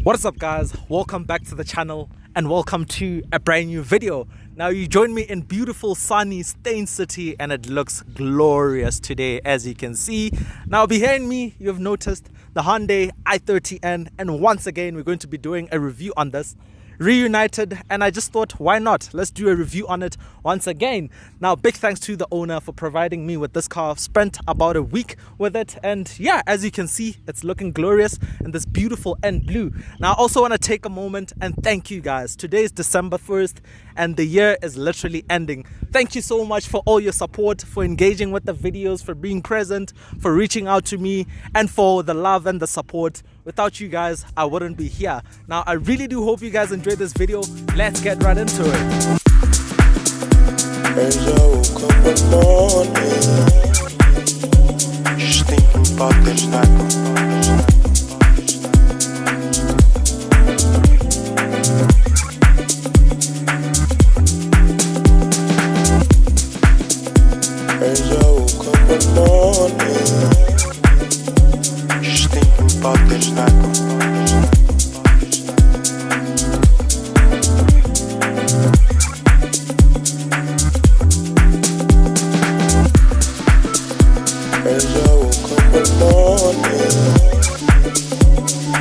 What is up, guys? Welcome back to the channel and welcome to a brand new video. Now you join me in beautiful sunny Stain City and it looks glorious today, as you can see. Now behind me you've noticed the Hyundai I30N, and once again we're going to be doing a review on this. Reunited, and I just thought, why not? Let's do a review on it once again. Now, big thanks to the owner for providing me with this car. I've spent about a week with it, and yeah, as you can see, it's looking glorious in this beautiful end blue. Now, I also want to take a moment and thank you guys. Today is December 1st, and the year is literally ending. Thank you so much for all your support, for engaging with the videos, for being present, for reaching out to me, and for the love and the support. Without you guys, I wouldn't be here. Now, I really do hope you guys enjoyed this video. Let's get right into it. As I woke up one morning, just thinking about this night. As I woke up one morning, just thinking about this night. As I woke up one morning,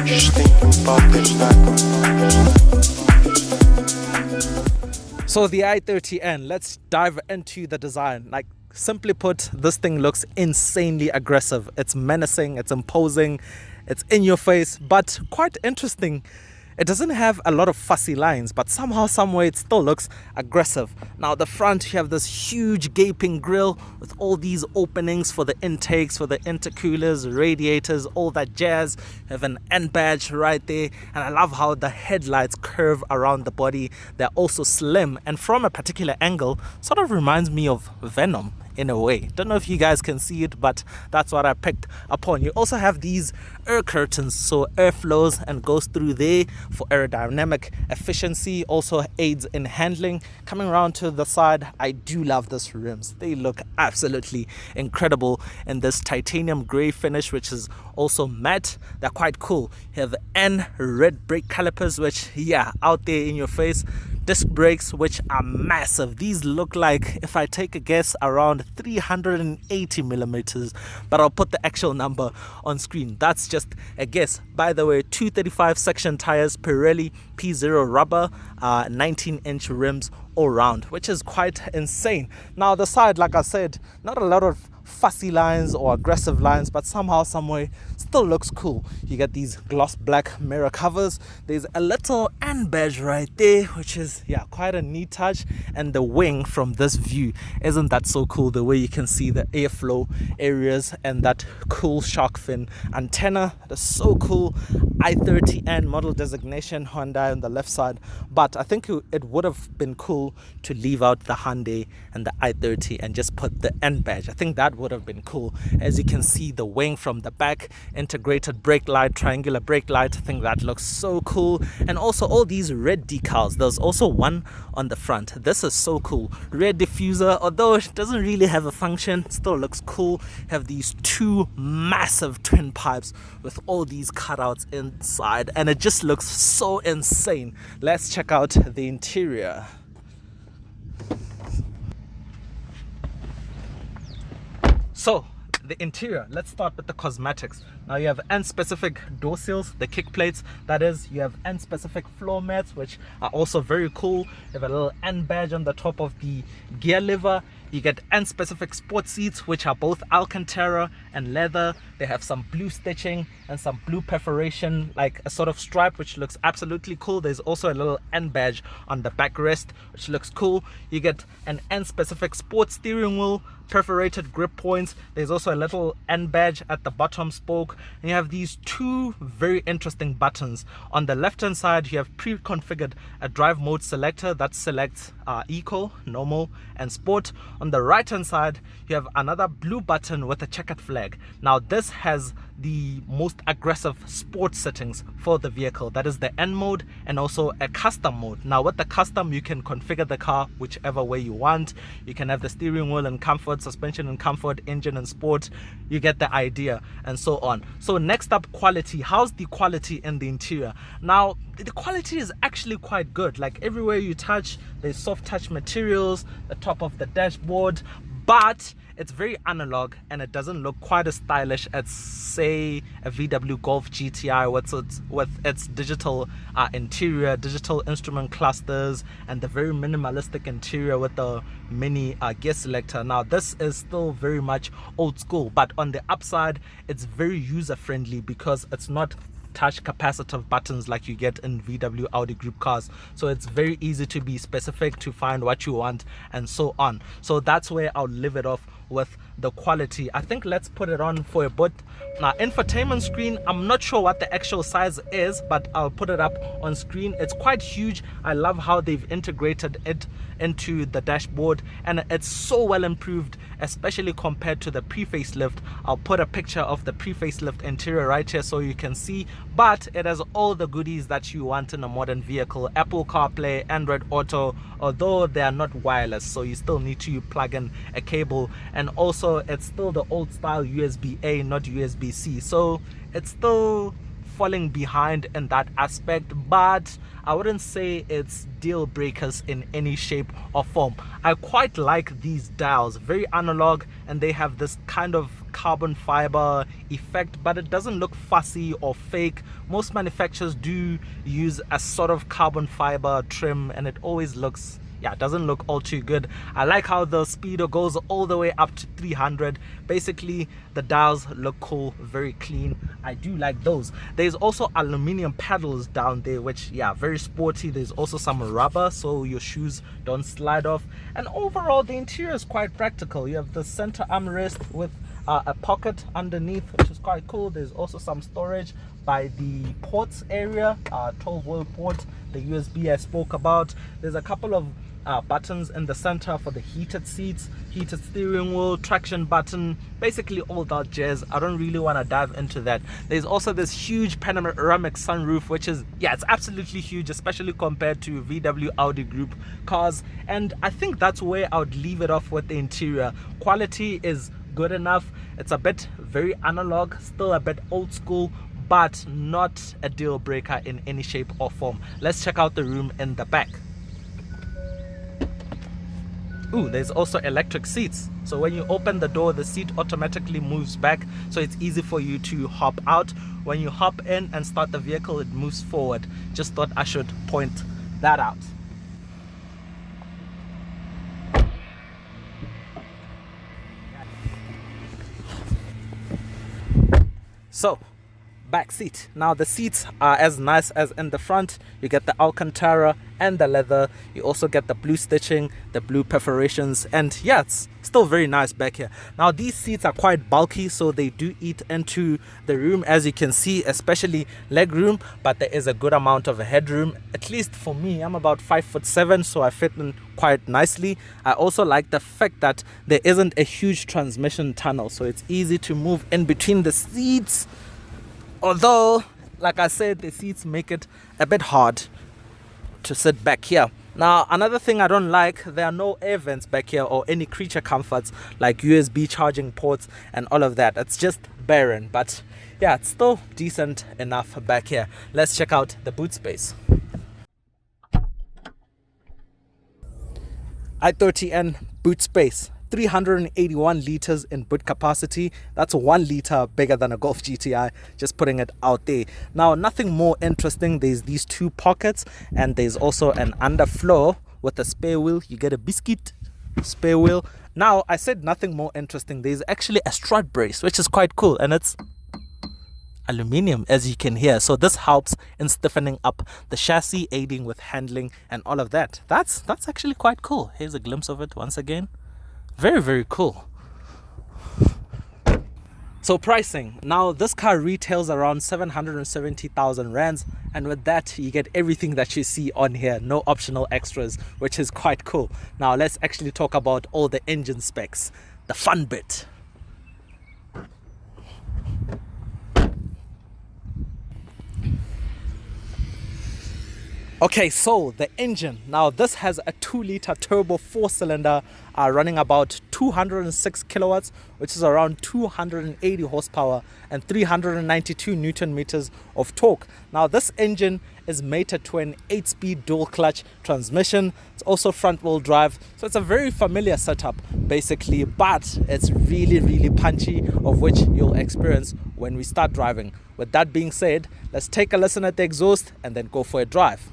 just thinking about this night. So the I30N, let's dive into the design. Like, simply put, this thing looks insanely aggressive. It's menacing, it's imposing, it's in your face, but quite interesting. It doesn't have a lot of fussy lines, but somehow, someway, it still looks aggressive. Now, the front, you have this huge gaping grille with all these openings for the intakes, for the intercoolers, radiators, all that jazz. You have an N badge right there, and I love how the headlights curve around the body. They're also slim, and from a particular angle, sort of reminds me of Venom in a way. Don't know if you guys can see it, but that's what I picked upon. You also have these air curtains, so air flows and goes through there for aerodynamic efficiency, also aids in handling. Coming around to the side, I do love these rims. They look absolutely incredible in this titanium gray finish, which is also matte. They're quite cool. You have N red brake calipers, which, yeah, out there in your face. Disc brakes, which are massive. These look like, if I take a guess, around 380 millimeters, but I'll put the actual number on screen. That's just a guess. By the way, 235 section tires, Pirelli P0 rubber, 19-inch rims all round, which is quite insane. Now, the side, like I said, not a lot of fussy lines or aggressive lines, but somehow, someway, still looks cool. You get these gloss black mirror covers. There's a little N badge right there, which is, yeah, quite a neat touch. And the wing from this view, isn't that so cool? The way you can see the airflow areas and that cool shark fin antenna. That's so cool. I30N model designation, Hyundai on the left side, but I think it would have been cool to leave out the Hyundai and the I30 and just put the N badge. I think that would have been cool. As you can see, the wing from the back, integrated brake light, triangular brake light. I think that looks so cool. And also all these red decals. There's also one on the front. This is so cool. Rear diffuser, although it doesn't really have a function, still looks cool. Have these two massive twin pipes with all these cutouts inside, and it just looks so insane. Let's check out the interior. So, the interior, let's start with the cosmetics. Now you have N-specific door seals, the kick plates, that is. You have N-specific floor mats, which are also very cool. You have a little N badge on the top of the gear lever. You get N-specific sport seats, which are both Alcantara and leather. They have some blue stitching and some blue perforation, like a sort of stripe, which looks absolutely cool. There's also a little N badge on the backrest, which looks cool. You get an N-specific sport steering wheel, perforated grip points. There's also a little N badge at the bottom spoke, and you have these two very interesting buttons. On the left hand side, you have pre-configured a drive mode selector that selects eco, normal, and sport. On the right hand side, you have another blue button with a checkered flag. Now this has the most aggressive sport settings for the vehicle. That is the N mode and also a custom mode. Now with the custom, you can configure the car whichever way you want. You can have the steering wheel in comfort, suspension in comfort, engine in sport. You get the idea, and so on. So next up, quality. How's the quality in the interior? Now the quality is actually quite good. Like everywhere you touch, there's soft touch materials, the top of the dashboard, but it's very analog and it doesn't look quite as stylish as, say, a VW Golf GTI with its digital interior, digital instrument clusters, and the very minimalistic interior with the mini gear selector. Now this is still very much old school, but on the upside, it's very user friendly because it's not touch capacitive buttons like you get in VW Audi group cars. So it's very easy to be specific, to find what you want, and so on. So that's where I'll leave it off with the quality. I think let's put it on for a bit. Now infotainment screen, I'm not sure what the actual size is, but I'll put it up on screen. It's quite huge. I love how they've integrated it into the dashboard, and it's so well improved, especially compared to the pre-facelift. I'll put a picture of the pre-facelift interior right here so you can see, but it has all the goodies that you want in a modern vehicle: Apple CarPlay, Android Auto, although they are not wireless, so you still need to plug in a cable, and also it's still the old style USB-A, not USB-C, so it's still falling behind in that aspect, but I wouldn't say it's deal breakers in any shape or form. I quite like these dials, very analog, and they have this kind of carbon fiber effect, but it doesn't look fussy or fake. Most manufacturers do use a sort of carbon fiber trim, and it always looks, yeah, it doesn't look all too good. I like how the speedo goes all the way up to 300. Basically, the dials look cool, very clean. I do like those. There's also aluminum paddles down there, which, yeah, very sporty. There's also some rubber so your shoes don't slide off. And overall, the interior is quite practical. You have the center armrest with a pocket underneath, which is quite cool. There's also some storage by the ports area, 12-volt port, the USB I spoke about. There's a couple of buttons in the center for the heated seats, heated steering wheel, traction button, basically all that jazz. I don't really want to dive into that. There's also this huge panoramic sunroof, which is, yeah, it's absolutely huge, especially compared to VW Audi group cars. And I think that's where I would leave it off with the interior. Quality is good enough. It's a bit very analog, still a bit old school, but not a deal breaker in any shape or form. Let's check out the room in the back. Ooh, there's also electric seats. So when you open the door, the seat automatically moves back, so it's easy for you to hop out. When you hop in and start the vehicle, it moves forward. Just thought I should point that out. So, back seat. Now the seats are as nice as in the front. You get the Alcantara and the leather. You also get the blue stitching, the blue perforations, and yeah, it's still very nice back here. Now these seats are quite bulky, so they do eat into the room, as you can see, especially leg room, but there is a good amount of headroom. At least for me, I'm about 5'7", so I fit in quite nicely. I also like the fact that there isn't a huge transmission tunnel, so it's easy to move in between the seats. Although, like I said, the seats make it a bit hard to sit back here. Now, another thing I don't like, there are no air vents back here or any creature comforts like USB charging ports and all of that. It's just barren, but yeah, it's still decent enough back here. Let's check out the boot space. I30N boot space. 381 liters in boot capacity. That's 1 liter bigger than a Golf GTI, just putting it out there. Now, nothing more interesting. There's these two pockets, and there's also an underfloor with a spare wheel. You get a biscuit spare wheel. Now, I said nothing more interesting. There's actually a strut brace, which is quite cool, and it's aluminium, as you can hear, so this helps in stiffening up the chassis, aiding with handling and all of that. That's actually quite cool. Here's a glimpse of it once again. Very, very cool. So pricing. Now this car retails around 770,000 rands, and with that you get everything that you see on here, no optional extras, which is quite cool. Now let's actually talk about all the engine specs, the fun bit. Okay, so the engine. Now this has a 2-liter turbo 4-cylinder running about 206 kilowatts, which is around 280 horsepower and 392 Newton meters of torque. Now this engine is mated to an 8-speed dual clutch transmission. It's also front wheel drive. So it's a very familiar setup basically, but it's really punchy, of which you'll experience when we start driving. With that being said, let's take a listen at the exhaust and then go for a drive.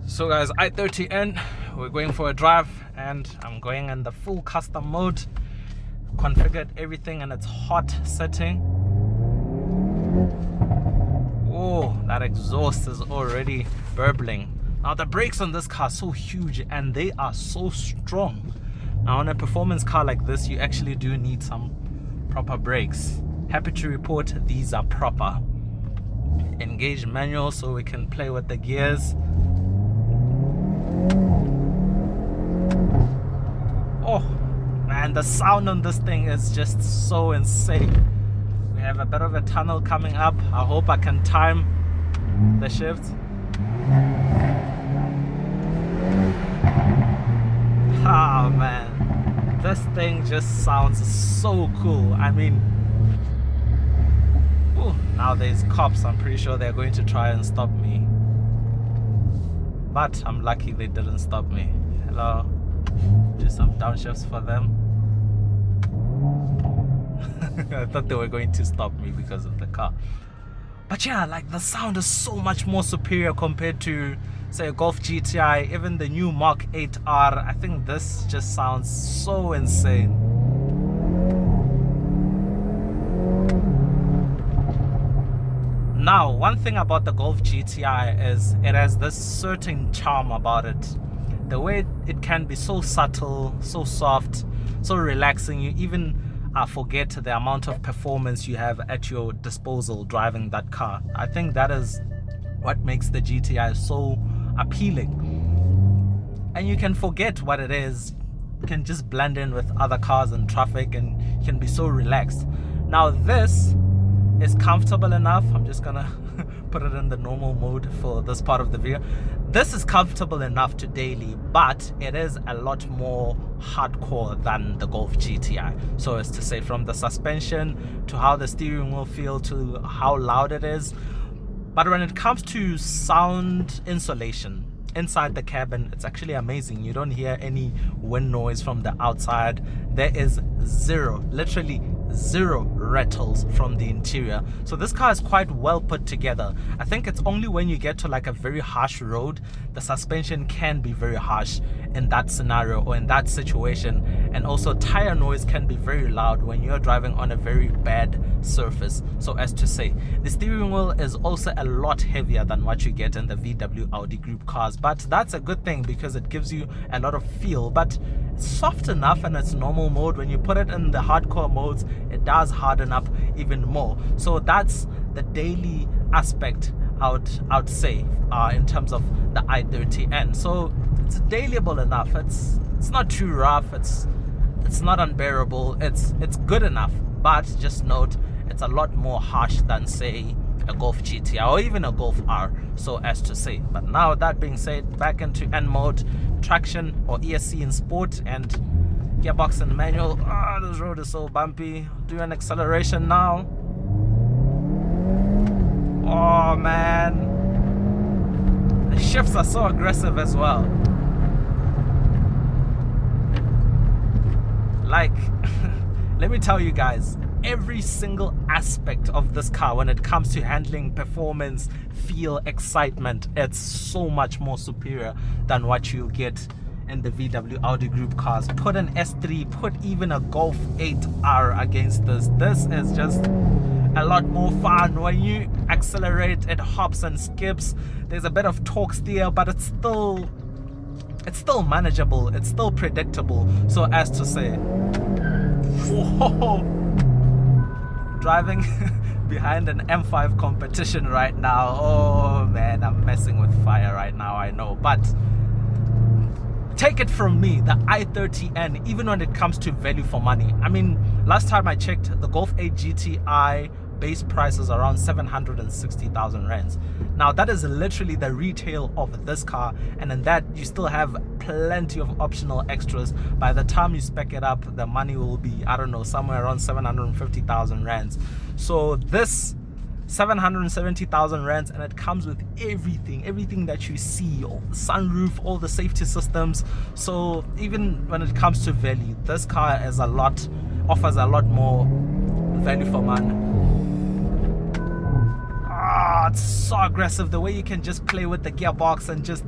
So guys, I30N, we're going for a drive and I'm going in the full custom mode. Configured everything in its hot setting. Oh, that exhaust is already burbling. Now the brakes on this car are so huge and they are so strong. Now on a performance car like this, you actually do need some proper brakes. Happy to report these are proper. Engage manual so we can play with the gears. Oh man, the sound on this thing is just so insane. We have a bit of a tunnel coming up. I hope I can time the shift. Oh man, this thing just sounds so cool. I mean, ooh, now there's cops. I'm pretty sure they're going to try and stop me, but I'm lucky they didn't stop me. Hello. Do some downshifts for them. I thought they were going to stop me because of the car. But yeah, like the sound is so much more superior compared to, say, a Golf GTI, even the new Mark 8R. I think this just sounds so insane. Now, one thing about the Golf GTI is it has this certain charm about it. The way it can be so subtle, so soft, so relaxing, you even forget the amount of performance you have at your disposal driving that car. I think that is what makes the GTI so appealing. And you can forget what it is. You can just blend in with other cars and traffic and you can be so relaxed. Now this is comfortable enough. I'm just gonna put it in the normal mode for this part of the video. This is comfortable enough to daily, but it is a lot more hardcore than the Golf GTI. So as to say, from the suspension to how the steering wheel feels to how loud it is. But when it comes to sound insulation inside the cabin, it's actually amazing. You don't hear any wind noise from the outside. There is zero, literally zero rattles from the interior. So this car is quite well put together. I think it's only when you get to like a very harsh road, the suspension can be very harsh in that scenario or in that situation. And also tire noise can be very loud when you're driving on a very bad surface. So as to say, the steering wheel is also a lot heavier than what you get in the VW Audi group cars, but that's a good thing because it gives you a lot of feel. But it's soft enough in its normal mode. When you put it in the hardcore modes, it does harden up even more. So that's the daily aspect I'd say in terms of the I30N. So it's dailyable enough. It's not too rough. It's not unbearable. It's good enough. But just note, it's a lot more harsh than, say, a Golf GTI or even a Golf R, so as to say. But now that being said, back into N mode, traction or ESC in sport, and gearbox and manual. This road is so bumpy. Do an acceleration now. Oh man, the shifts are so aggressive as well. Like let me tell you guys, every single aspect of this car when it comes to handling, performance, feel, excitement, it's so much more superior than what you get in the VW Audi group cars. Put an S3, put even a Golf 8R against this. This is just a lot more fun. When you accelerate, it hops and skips. There's a bit of torque steer, but it's still manageable, it's still predictable, so as to say. Whoa. Driving behind an M5 competition right now. Oh man, I'm messing with fire right now, I know. But take it from me, the I30N, even when it comes to value for money, I mean, last time I checked, the Golf 8 GTI base price is around 760,000 rands. Now that is literally the retail of this car, and in that you still have plenty of optional extras. By the time you spec it up, the money will be, I don't know, somewhere around 750,000 rands. So this 770,000 rands, and it comes with everything that you see, all the sunroof, all the safety systems. So even when it comes to value, this car is offers a lot more value for money. It's so aggressive, the way you can just play with the gearbox and just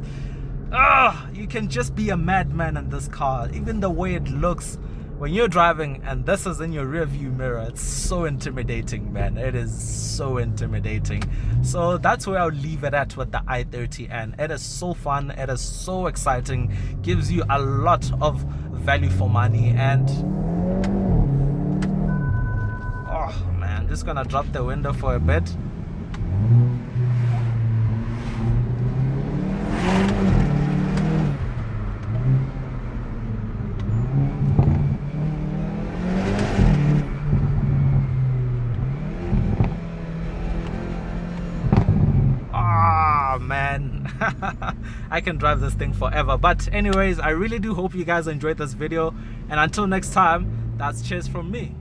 you can just be a madman in this car. Even the way it looks when you're driving and this is in your rear view mirror, it's so intimidating, man. It is so intimidating. So that's where I'll leave it at with the I30N. It is so fun, it is so exciting, gives you a lot of value for money. And oh man, I'm just gonna drop the window for a bit. Man, I can drive this thing forever. But anyways, I really do hope you guys enjoyed this video, and until next time, that's cheers from me.